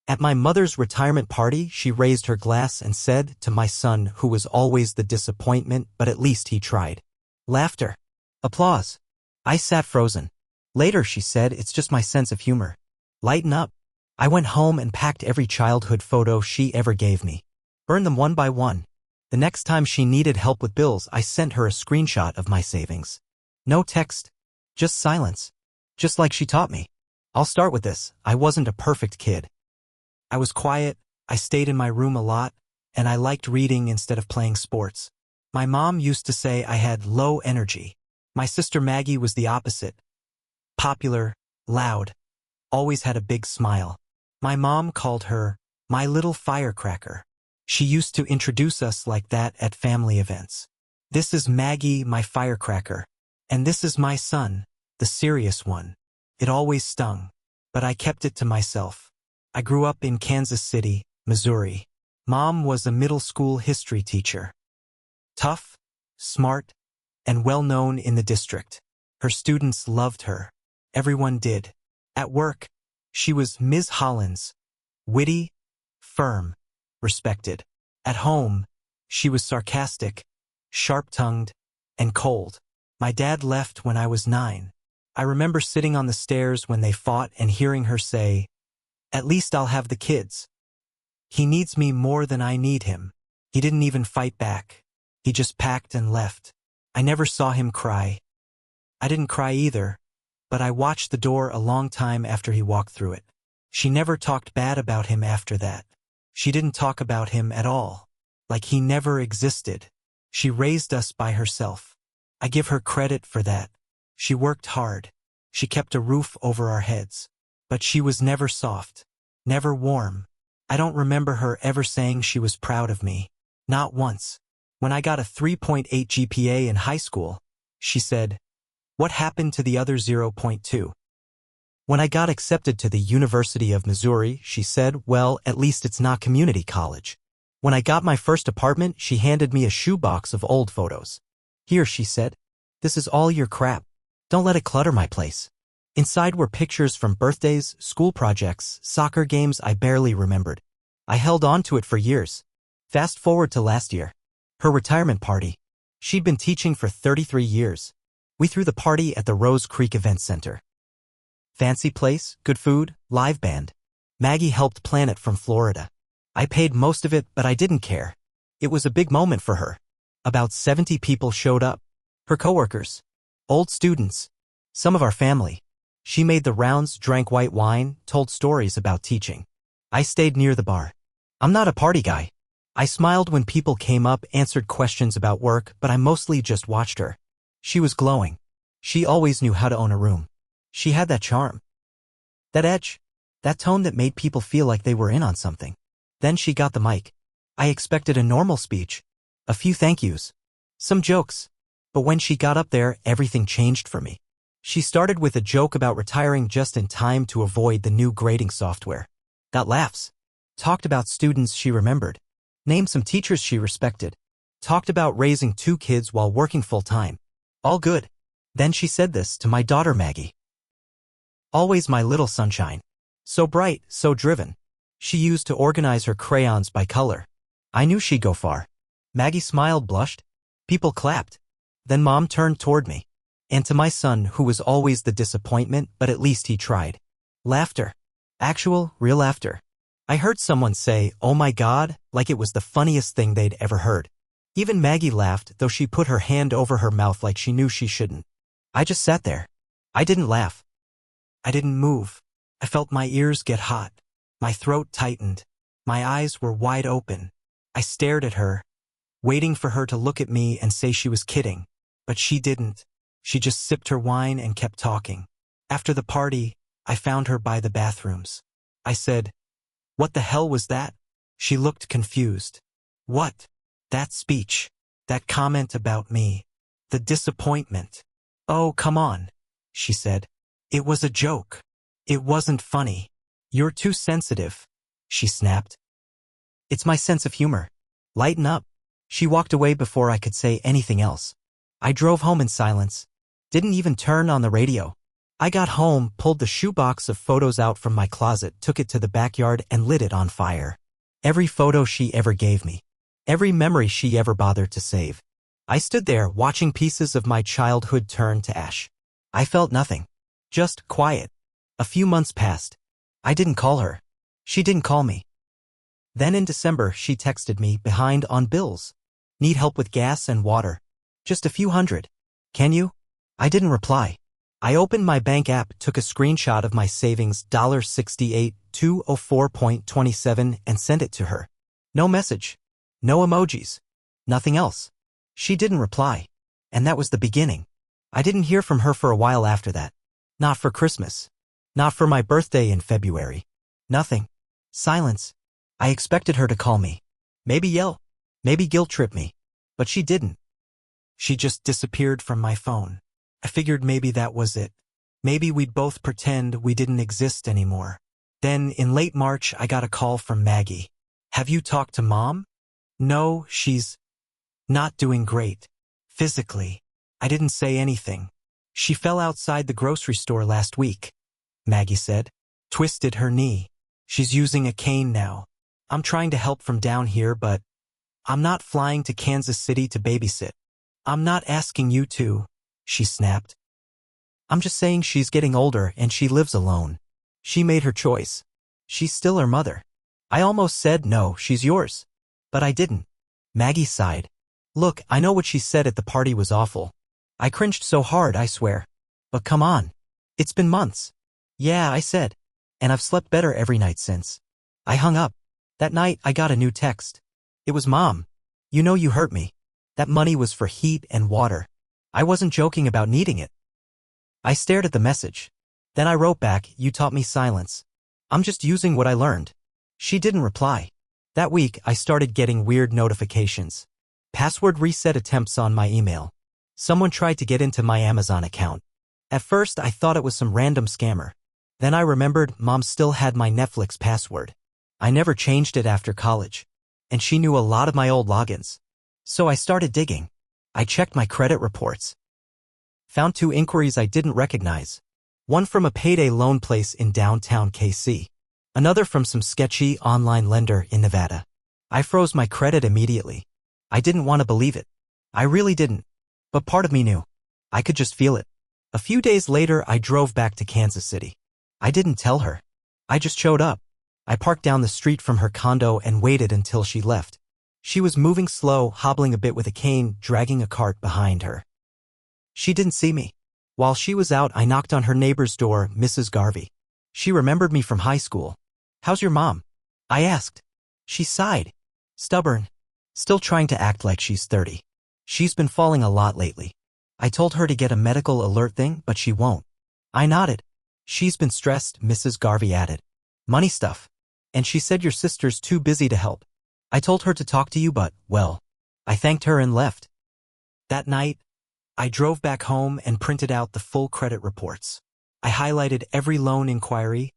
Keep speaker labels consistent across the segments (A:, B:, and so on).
A: At my mother's retirement party, she raised her glass and said to my son, who was always the disappointment, but at least he tried. Laughter. Applause. I sat frozen. Later, she said, it's just my sense of humor. Lighten up. I went home and packed every childhood photo she ever gave me. Burned them one by one. The next time she needed help with bills, I sent her a screenshot of my savings. No text. Just silence. Just like she taught me. I'll start with this. I wasn't a perfect kid. I was quiet, I stayed in my room a lot, and I liked reading instead of playing sports. My mom used to say I had low energy. My sister Maggie was the opposite. Popular, loud, always had a big smile. My mom called her my little firecracker. She used to introduce us like that at family events. This is Maggie, my firecracker. And this is my son, the serious one. It always stung, but I kept it to myself. I grew up in Kansas City, Missouri. Mom was a middle school history teacher. Tough, smart, and well-known in the district. Her students loved her. Everyone did. At work, she was Ms. Hollins. Witty, firm, respected. At home, she was sarcastic, sharp-tongued, and cold. My dad left when I was 9. I remember sitting on the stairs when they fought and hearing her say, "At least I'll have the kids. He needs me more than I need him." He didn't even fight back. He just packed and left. I never saw him cry. I didn't cry either, but I watched the door a long time after he walked through it. She never talked bad about him after that. She didn't talk about him at all, like he never existed. She raised us by herself. I give her credit for that. She worked hard. She kept a roof over our heads. But she was never soft, never warm. I don't remember her ever saying she was proud of me. Not once. When I got a 3.8 GPA in high school, she said, "What happened to the other 0.2? When I got accepted to the University of Missouri, she said, "Well, at least it's not community college." When I got my first apartment, she handed me a shoebox of old photos. "Here," she said, "this is all your crap. Don't let it clutter my place." Inside were pictures from birthdays, school projects, soccer games I barely remembered. I held on to it for years. Fast forward to last year. Her retirement party. She'd been teaching for 33 years. We threw the party at the Rose Creek Event Center. Fancy place, good food, live band. Maggie helped plan it from Florida. I paid most of it, but I didn't care. It was a big moment for her. About 70 people showed up. Her coworkers. Old students. Some of our family. She made the rounds, drank white wine, told stories about teaching. I stayed near the bar. I'm not a party guy. I smiled when people came up, answered questions about work, but I mostly just watched her. She was glowing. She always knew how to own a room. She had that charm. That edge. That tone that made people feel like they were in on something. Then she got the mic. I expected a normal speech. A few thank yous. Some jokes. But when she got up there, everything changed for me. She started with a joke about retiring just in time to avoid the new grading software. Got laughs. Talked about students she remembered. Named some teachers she respected. Talked about raising 2 kids while working full-time. All good. Then she said this to my daughter Maggie. Always my little sunshine. So bright, so driven. She used to organize her crayons by color. I knew she'd go far. Maggie smiled, blushed. People clapped. Then Mom turned toward me. And to my son, who was always the disappointment, but at least he tried. Laughter. Actual, real laughter. I heard someone say, "Oh my God," like it was the funniest thing they'd ever heard. Even Maggie laughed, though she put her hand over her mouth like she knew she shouldn't. I just sat there. I didn't laugh. I didn't move. I felt my ears get hot. My throat tightened. My eyes were wide open. I stared at her, waiting for her to look at me and say she was kidding. But she didn't. She just sipped her wine and kept talking. After the party, I found her by the bathrooms. I said, "What the hell was that?" She looked confused. What? That speech. That comment about me. The disappointment. "Oh, come on," she said. "It was a joke. It wasn't funny. You're too sensitive," she snapped. "It's my sense of humor. Lighten up." She walked away before I could say anything else. I drove home in silence. Didn't even turn on the radio. I got home, pulled the shoebox of photos out from my closet, took it to the backyard, and lit it on fire. Every photo she ever gave me. Every memory she ever bothered to save. I stood there, watching pieces of my childhood turn to ash. I felt nothing. Just quiet. A few months passed. I didn't call her. She didn't call me. Then in December, she texted me, behind on bills. Need help with gas and water. Just a few hundred. Can you? I didn't reply. I opened my bank app, took a screenshot of my savings, $68,204.27, and sent it to her. No message. No emojis. Nothing else. She didn't reply. And that was the beginning. I didn't hear from her for a while after that. Not for Christmas. Not for my birthday in February. Nothing. Silence. I expected her to call me. Maybe yell. Maybe guilt trip me. But she didn't. She just disappeared from my phone. I figured maybe that was it. Maybe we'd both pretend we didn't exist anymore. Then, in late March, I got a call from Maggie. Have you talked to Mom? No, she's not doing great. Physically. I didn't say anything. She fell outside the grocery store last week, Maggie said. Twisted her knee. She's using a cane now. I'm trying to help from down here, but I'm not flying to Kansas City to babysit. I'm not asking you to, she snapped. I'm just saying she's getting older and she lives alone. She made her choice. She's still her mother. I almost said no, she's yours. But I didn't. Maggie sighed. Look, I know what she said at the party was awful. I cringed so hard, I swear. But come on. It's been months. Yeah, I said. And I've slept better every night since. I hung up. That night, I got a new text. It was Mom. You know you hurt me. That money was for heat and water. I wasn't joking about needing it. I stared at the message. Then I wrote back, you taught me silence. I'm just using what I learned. She didn't reply. That week, I started getting weird notifications. Password reset attempts on my email. Someone tried to get into my Amazon account. At first, I thought it was some random scammer. Then I remembered Mom still had my Netflix password. I never changed it after college. And she knew a lot of my old logins. So I started digging. I checked my credit reports. Found 2 inquiries I didn't recognize. One from a payday loan place in downtown KC. Another from some sketchy online lender in Nevada. I froze my credit immediately. I didn't want to believe it. I really didn't. But part of me knew. I could just feel it. A few days later, I drove back to Kansas City. I didn't tell her. I just showed up. I parked down the street from her condo and waited until she left. She was moving slow, hobbling a bit with a cane, dragging a cart behind her. She didn't see me. While she was out, I knocked on her neighbor's door, Mrs. Garvey. She remembered me from high school. How's your mom? I asked. She sighed. Stubborn. Still trying to act like she's 30. She's been falling a lot lately. I told her to get a medical alert thing, but she won't. I nodded. She's been stressed, Mrs. Garvey added. Money stuff. And she said your sister's too busy to help. I told her to talk to you, but, well, I thanked her and left. That night, I drove back home and printed out the full credit reports. I highlighted every loan inquiry,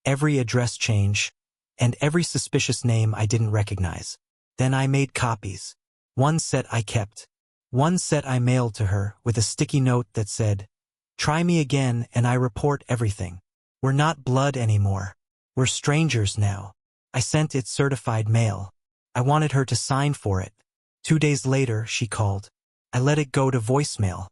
A: every address change, and every suspicious name I didn't recognize. Then I made copies. One set I kept. One set I mailed to her with a sticky note that said, "Try me again and I report everything. We're not blood anymore. We're strangers now." I sent it certified mail. I wanted her to sign for it. 2 days later, she called. I let it go to voicemail.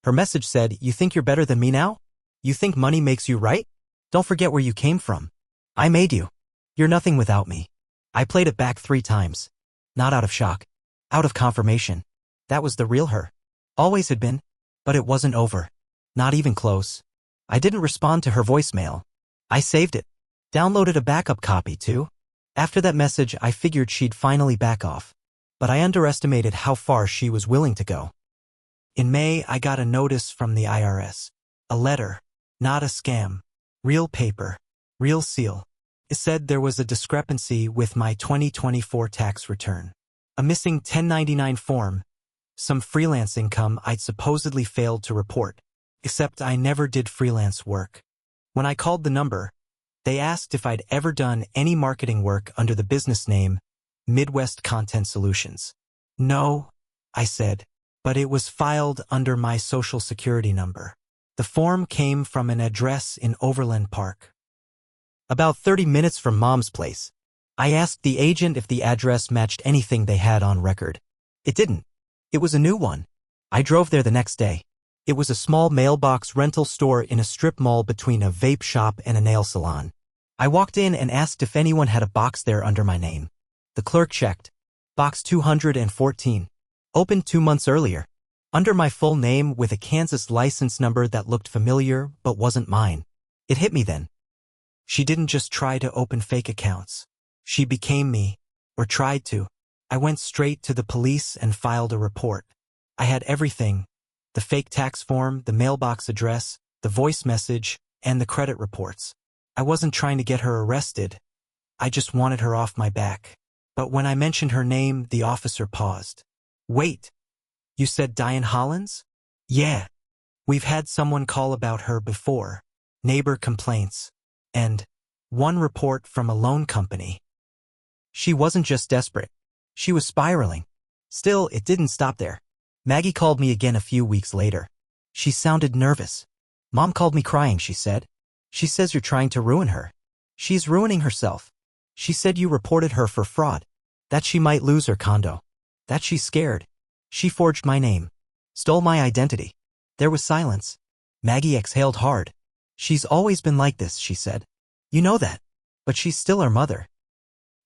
A: Her message said, "You think you're better than me now? You think money makes you right? Don't forget where you came from. I made you. You're nothing without me." I played it back 3 times. Not out of shock. Out of confirmation. That was the real her. Always had been. But it wasn't over. Not even close. I didn't respond to her voicemail. I saved it. Downloaded a backup copy, too. After that message, I figured she'd finally back off. But I underestimated how far she was willing to go. In May, I got a notice from the IRS. A letter. Not a scam. Real paper. Real seal. It said there was a discrepancy with my 2024 tax return. A missing 1099 form. Some freelance income I'd supposedly failed to report. Except I never did freelance work. When I called the number, they asked if I'd ever done any marketing work under the business name Midwest Content Solutions. No, I said, but it was filed under my social security number. The form came from an address in Overland Park, about 30 minutes from Mom's place. I asked the agent if the address matched anything they had on record. It didn't. It was a new one. I drove there the next day. It was a small mailbox rental store in a strip mall between a vape shop and a nail salon. I walked in and asked if anyone had a box there under my name. The clerk checked. Box 214. Opened 2 months earlier. Under my full name with a Kansas license number that looked familiar but wasn't mine. It hit me then. She didn't just try to open fake accounts. She became me, or tried to. I went straight to the police and filed a report. I had everything. The fake tax form, the mailbox address, the voice message, and the credit reports. I wasn't trying to get her arrested. I just wanted her off my back. But when I mentioned her name, the officer paused. Wait, you said Diane Hollins? Yeah. We've had someone call about her before. Neighbor complaints. And one report from a loan company. She wasn't just desperate. She was spiraling. Still, it didn't stop there. Maggie called me again a few weeks later. She sounded nervous. Mom called me crying, she said. She says you're trying to ruin her. She's ruining herself. She said you reported her for fraud. That she might lose her condo. That she's scared. She forged my name. Stole my identity. There was silence. Maggie exhaled hard. She's always been like this, she said. You know that. But she's still our mother.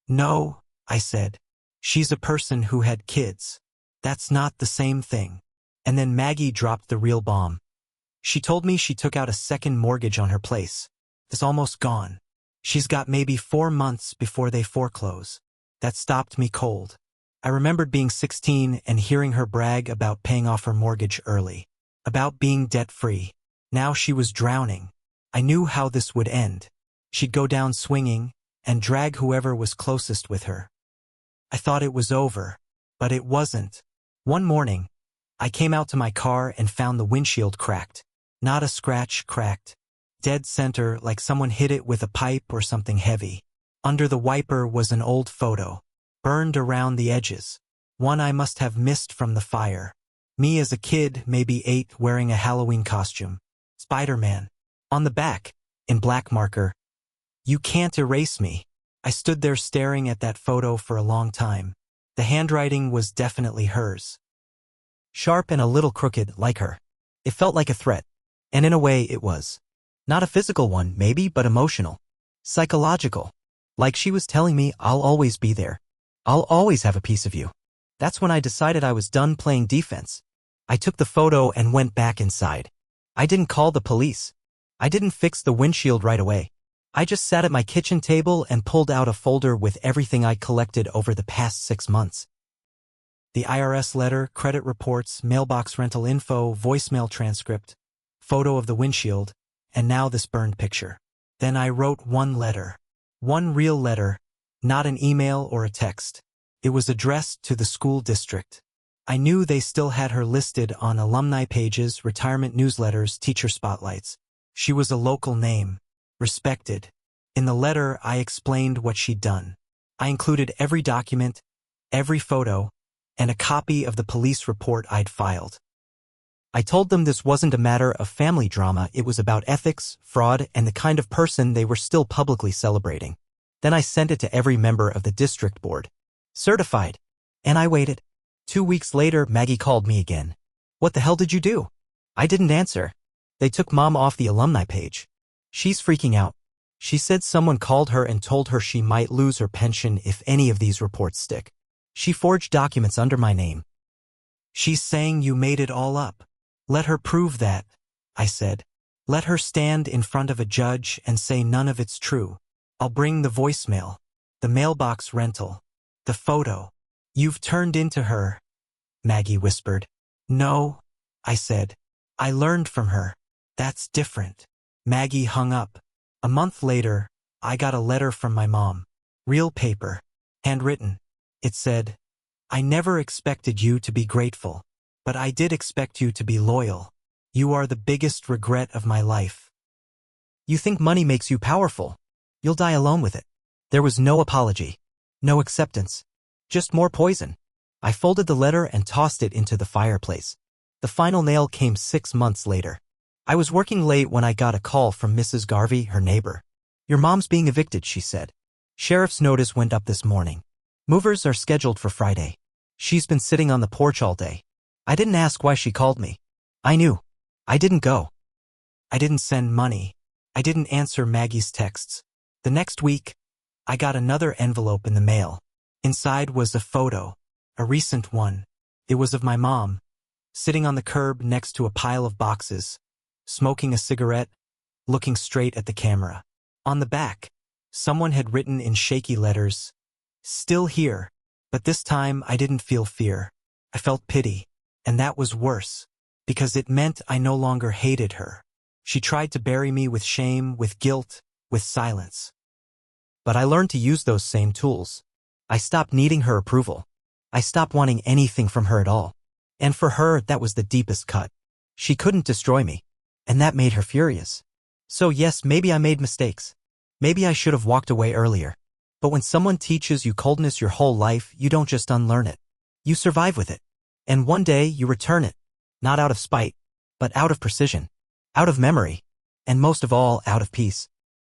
A: No, I said. She's a person who had kids. That's not the same thing. And then Maggie dropped the real bomb. She told me she took out a second mortgage on her place. It's almost gone. She's got maybe 4 months before they foreclose. That stopped me cold. I remembered being 16 and hearing her brag about paying off her mortgage early. About being debt-free. Now she was drowning. I knew how this would end. She'd go down swinging and drag whoever was closest with her. I thought it was over, but it wasn't. One morning, I came out to my car and found the windshield cracked. Not a scratch, cracked. Dead center, like someone hit it with a pipe or something heavy. Under the wiper was an old photo, burned around the edges. One I must have missed from the fire. Me as a kid, maybe 8, wearing a Halloween costume. Spider-Man. On the back, in black marker. You can't erase me. I stood there staring at that photo for a long time. The handwriting was definitely hers. Sharp and a little crooked, like her. It felt like a threat. And in a way, it was. Not a physical one, maybe, but emotional. Psychological. Like she was telling me, I'll always be there. I'll always have a piece of you. That's when I decided I was done playing defense. I took the photo and went back inside. I didn't call the police. I didn't fix the windshield right away. I just sat at my kitchen table and pulled out a folder with everything I collected over the past 6 months. The IRS letter, credit reports, mailbox rental info, voicemail transcript, photo of the windshield, and now this burned picture. Then I wrote one letter. One real letter, not an email or a text. It was addressed to the school district. I knew they still had her listed on alumni pages, retirement newsletters, teacher spotlights. She was a local name. Respected. In the letter, I explained what she'd done. I included every document, every photo, and a copy of the police report I'd filed. I told them this wasn't a matter of family drama, it was about ethics, fraud, and the kind of person they were still publicly celebrating. Then I sent it to every member of the district board. Certified. And I waited. 2 weeks later, Maggie called me again. What the hell did you do? I didn't answer. They took Mom off the alumni page. She's freaking out. She said someone called her and told her she might lose her pension if any of these reports stick. She forged documents under my name. She's saying you made it all up. Let her prove that, I said. Let her stand in front of a judge and say none of it's true. I'll bring the voicemail, the mailbox rental, the photo. You've turned into her, Maggie whispered. No, I said. I learned from her. That's different. Maggie hung up. A month later, I got a letter from my mom. Real paper. Handwritten. It said, I never expected you to be grateful, but I did expect you to be loyal. You are the biggest regret of my life. You think money makes you powerful. You'll die alone with it. There was no apology. No acceptance. Just more poison. I folded the letter and tossed it into the fireplace. The final nail came 6 months later. I was working late when I got a call from Mrs. Garvey, her neighbor. Your mom's being evicted, she said. Sheriff's notice went up this morning. Movers are scheduled for Friday. She's been sitting on the porch all day. I didn't ask why she called me. I knew. I didn't go. I didn't send money. I didn't answer Maggie's texts. The next week, I got another envelope in the mail. Inside was a photo, a recent one. It was of my mom, sitting on the curb next to a pile of boxes, smoking a cigarette, looking straight at the camera. On the back, someone had written in shaky letters, "Still here." But this time I didn't feel fear. I felt pity, and that was worse, because it meant I no longer hated her. She tried to bury me with shame, with guilt, with silence. But I learned to use those same tools. I stopped needing her approval. I stopped wanting anything from her at all. And for her, that was the deepest cut. She couldn't destroy me, and that made her furious. So yes, maybe I made mistakes. Maybe I should have walked away earlier. But when someone teaches you coldness your whole life, you don't just unlearn it. You survive with it. And one day you return it, not out of spite, but out of precision, out of memory, and most of all, out of peace.